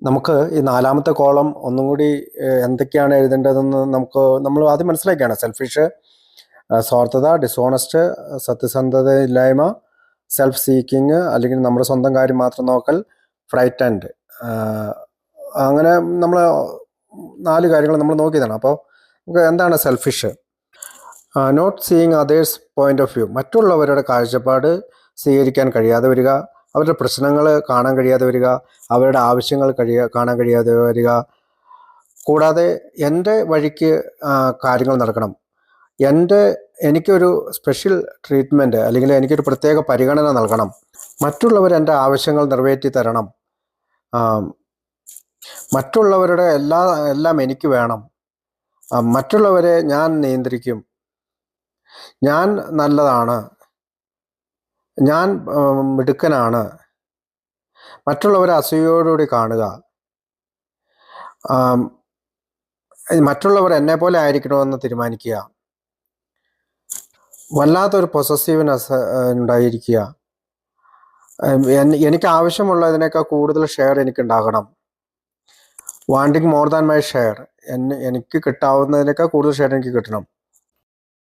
നമുക്ക് ഈ നാലാമത്തെ കോളം ഒന്നും കൂടി എന്തൊക്കെയാണ് എഴുതേണ്ടതെന്ന് നമ്മൾ ആദ്യം മനസ്സിലാക്കിയാണ്. സെൽഫിഷ്, സ്വാർത്ഥത, ഡിസോണസ്റ്റ്, സത്യസന്ധത ഇല്ലായ്മ, സെൽഫ് സീക്കിങ് അല്ലെങ്കിൽ നമ്മുടെ സ്വന്തം കാര്യം മാത്രം നോക്കൽ, ഫ്രൈറ്റൻഡ്. അങ്ങനെ നമ്മൾ 4 കാര്യങ്ങൾ നമ്മൾ നോക്കിയതാണ്. അപ്പോൾ നമുക്ക് എന്താണ് selfish? Not seeing others point of view, മറ്റുള്ളവരുടെ കാഴ്ചപ്പാട് സ്വീകരിക്കാൻ കഴിയാതെ വരിക, അവരുടെ പ്രശ്നങ്ങൾ കാണാൻ കഴിയാതെ വരിക, അവരുടെ ആവശ്യങ്ങൾ കാണാൻ കഴിയാതെ വരിക. കൂടാതെ എൻ്റെ വഴിക്ക് കാര്യങ്ങൾ നടക്കണം, എനിക്കൊരു സ്പെഷ്യൽ ട്രീറ്റ്മെൻറ്റ് അല്ലെങ്കിൽ എനിക്കൊരു പ്രത്യേക പരിഗണന നൽകണം, മറ്റുള്ളവർ എൻ്റെ ആവശ്യങ്ങൾ നിറവേറ്റി തരണം, മറ്റുള്ളവരുടെ എല്ലാം എനിക്ക് വേണം, മറ്റുള്ളവരെ ഞാൻ നിയന്ത്രിക്കും, ഞാൻ നല്ലതാണ്, ഞാൻ മിടുക്കനാണ്, മറ്റുള്ളവരെ അസൂയയോടുകൂടി കാണുക, മറ്റുള്ളവർ എന്നെ പോലെ ആയിരിക്കണമെന്ന് തീരുമാനിക്കുക, വല്ലാത്തൊരു പൊസസീവ്നെസ് ഉണ്ടായിരിക്കുക, എനിക്ക് ആവശ്യമുള്ളതിനേക്കാൾ കൂടുതൽ ഷെയർ എനിക്കുണ്ടാകണം, wanting more than my share, എനിക്ക് കിട്ടാവുന്നതിനേക്കാൾ കൂടുതൽ ഷെയർ എനിക്ക് കിട്ടണം.